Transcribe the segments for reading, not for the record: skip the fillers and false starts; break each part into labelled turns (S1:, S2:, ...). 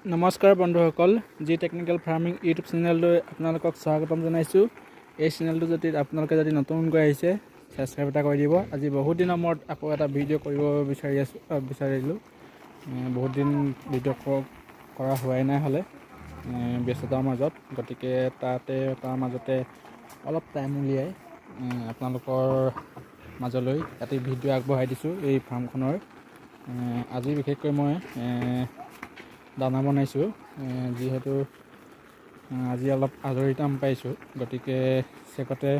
S1: নমস্কাৰ বন্ধুসকল, G technical farming YouTube চেনেললৈ আপোনালোকক স্বাগতম জনাইছোঁ। এই চেনেলটো যদি আপোনালোকে নতুনকৈ আহিছে ছাবস্ক্ৰাইব এটা কৰি দিব। আজি বহুত দিনৰ মূৰত আকৌ এটা ভিডিঅ' কৰিব বিচাৰিলোঁ। বহুত দিন ভিডিঅ' কৰা হোৱাই নাই হ'লে ব্যস্ততাৰ মাজত, গতিকে তাৰ মাজতে অলপ টাইম উলিয়াই আপোনালোকৰ মাজলৈ এটা ভিডিঅ' আগবঢ়াই দিছোঁ। এই ফাৰ্মখনৰ আজি বিশেষকৈ মই দানা বনাইছোঁ, যিহেতু আজি অলপ আজৰি টাইম পাইছোঁ, গতিকে চেকতে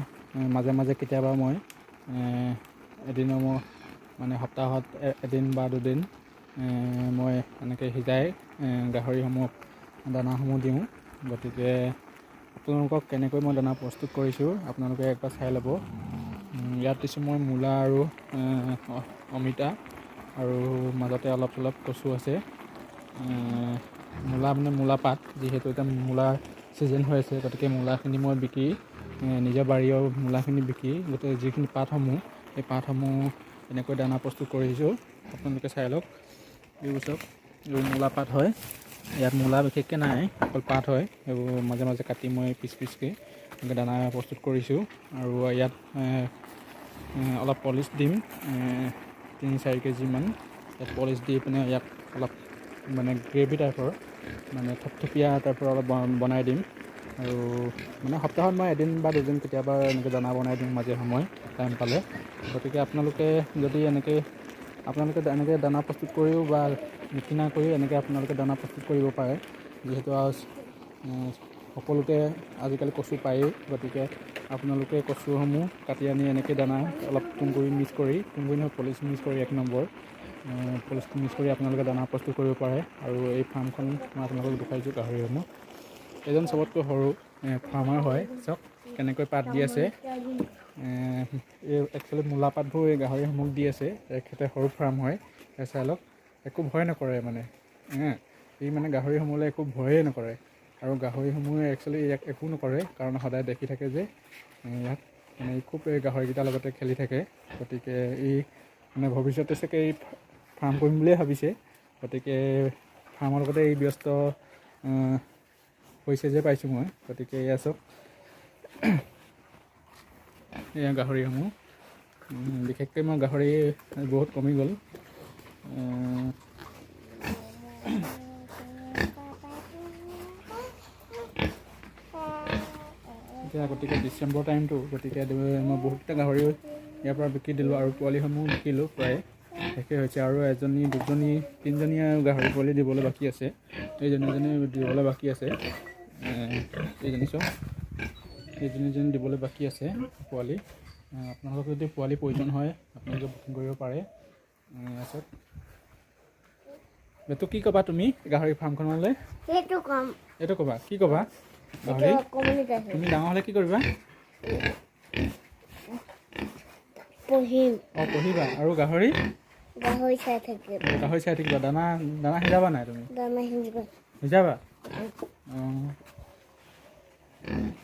S1: মাজে মাজে কেতিয়াবা মই এদিনৰ মানে সপ্তাহত এদিন বা দুদিন মই এনেকৈ সিজাই গাহৰিসমূহক দানাসমূহ দিওঁ। গতিকে আপোনালোকক কেনেকৈ মই দানা প্ৰস্তুত কৰিছোঁ আপোনালোকে একবাৰ চাই ল'ব। ইয়াত দিছোঁ মই মূলা আৰু অমিতা, আৰু মাজতে অলপ চলপ কচু আছে। মূলা পাত, যিহেতু এতিয়া মূলাৰ ছিজন হৈ আছে, গতিকে মূলাখিনি মই বিকি নিজৰ বাৰীৰ মূলাখিনি বিকি গোটেই যিখিনি পাতসমূহ, সেই পাতসমূহ এনেকৈ দানা প্ৰস্তুত কৰিছোঁ। আপোনালোকে চাই লওক, এইবোৰ চব মূলা পাত হয়। ইয়াত মূলা বিশেষকৈ নাই, অকল পাত হয়। সেইবোৰ মাজে মাজে কাটি মই পিচ পিচকৈ এনেকৈ দানা প্ৰস্তুত কৰিছোঁ। আৰু ইয়াত অলপ পলিচ দিম, 3-4 কেজিমান ইয়াত পলিচ দি পিনে ইয়াক অলপ মানে গ্ৰেভি টাইপৰ, মানে থপথপীয়া টাইপৰ অলপ বনাই দিম। আৰু মানে সপ্তাহত মই এদিন বা দুদিন কেতিয়াবা এনেকৈ দানা বনাই দিম মাজে সময় টাইম পালে। গতিকে আপোনালোকে দানা প্ৰস্তুত কৰিও বা নিকিনা কৰিও এনেকৈ আপোনালোকে দানা প্ৰস্তুত কৰিব পাৰে। যিহেতু সকলোতে আজিকালি কচু পায়েই, গতিকে আপোনালোকে কচুসমূহ কাটি আনি এনেকৈ দানা অলপ তুঁহগুৰি মিক্স কৰি, পলিচ মিক্স কৰি 1 নম্বৰ পলিচটো মিক্স কৰি আপোনালোকে দানা প্ৰস্তুত কৰিব পাৰে। আৰু এই ফাৰ্মখন মই আপোনালোকক দেখুৱাইছোঁ গাহৰিসমূহ। এজন চবতকৈ সৰু ফাৰ্মাৰ হয়, চাওক কেনেকৈ পাত দি আছে। এই একচুৱেলি মূলা পাতবোৰ এই গাহৰিসমূহক দি আছে। তেখেতে সৰু ফাৰ্ম হয়, চাই লওক, একো ভয় নকৰে মানে। এই মানে গাহৰিসমূহলৈ একো ভয়েই নকৰে। আৰু গাহৰিসমূহে একচুৱেলি ইয়াক একো নকৰে, কাৰণ সদায় দেখি থাকে যে ইয়াত মানে খুব এই গাহৰিকেইটাৰ লগতে খেলি থাকে। গতিকে এই মানে ভৱিষ্যতে চাগে এই ফাৰ্ম কৰিম বুলিয়ে ভাবিছে। গতিকে ফাৰ্মৰ লগতে এই ব্যস্ত হৈছে যে পাইছোঁ মই। গতিকে এয়া চাওক, এয়া গাহৰিসমূহ। বিশেষকৈ মই গাহৰি বহুত কমি গ'ল। এতিয়া গতিকে ডিচেম্বৰ টাইমটো, গতিকে মই বহুতকেইটা গাহৰি ইয়াৰ পৰা বিকি দিলোঁ, আৰু পোৱালিসমূহ বিকিলোঁ প্ৰায় শেষেই হৈছে। আৰু 1, 2, 3জনীয়া গাহৰি পোৱালি দিবলৈ বাকী আছে। এইজনী দিবলৈ বাকী আছে। এইজনী চব, এইজনী দিবলৈ বাকী আছে পোৱালি। আপোনালোকক যদি পোৱালি প্ৰয়োজন হয় আপোনালোকে বুকিং কৰিব পাৰে। তাৰপিছত এইটো কি ক'বা তুমি গাহৰি ফাৰ্মখনলৈ? এইটো ক'বা, কি ক'বা? গাহৰি তুমি ডাঙৰ হ'লে কি কৰিবা? পঢ়িবা। আৰু গাহৰি চাই থাকিবা। দানা সিজাবা নাই তুমি? সিজাবা?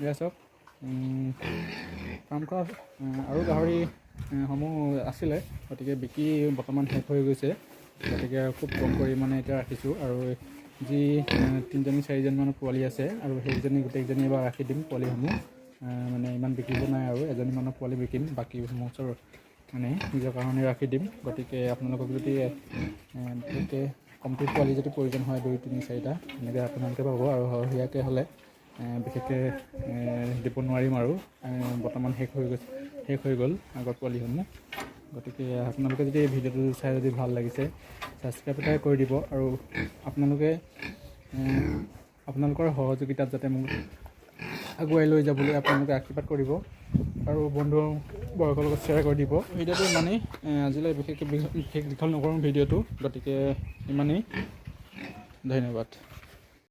S1: এয়া চাওক, ফাৰ্মখনত আৰু গাহৰি সমূহ আছিলে, গতিকে বিকি বৰ্তমান শেষ হৈ গৈছে। গতিকে খুব কম পৰিমাণে এতিয়া ৰাখিছোঁ। আৰু যি 3-4জনীমান পোৱালি আছে, আৰু সেইজনী গোটেইকেইজনী এবাৰ ৰাখি দিম পোৱালিসমূহ। মানে ইমান বিকিব নাই, আৰু 1জনীমানৰ পোৱালি বিকিম, বাকীসমূহ চব মানে নিজৰ কাৰণে ৰাখি দিম। গতিকে আপোনালোকক যদি বিশেষকৈ কমপ্লিট পোৱালি যদি প্ৰয়োজন হয় 2-3-4টা এনেকৈ আপোনালোকে পাব। আৰু সৰহীয়াকৈ হ'লে বিশেষকৈ দিব নোৱাৰিম, আৰু বৰ্তমান শেষ হৈ গ'ল আগৰ পোৱালিসমূহ। গতিকে আপোনালোকে যদি এই ভিডিঅ'টো চাই যদি ভাল লাগিছে ছাবস্ক্ৰাইব এটা কৰি দিব। আৰু আপোনালোকৰ সহযোগিতাত যাতে মোক আগুৱাই লৈ যাবলৈ আপোনালোকে আশীৰ্বাদ কৰিব, আৰু বন্ধুবৰ্গৰ লগত শ্বেয়াৰ কৰি দিব। ভিডিঅ'টো ইমানেই, আজিলৈ বিশেষ দীঘল নকৰোঁ ভিডিঅ'টো, গতিকে ইমানেই। ধন্যবাদ।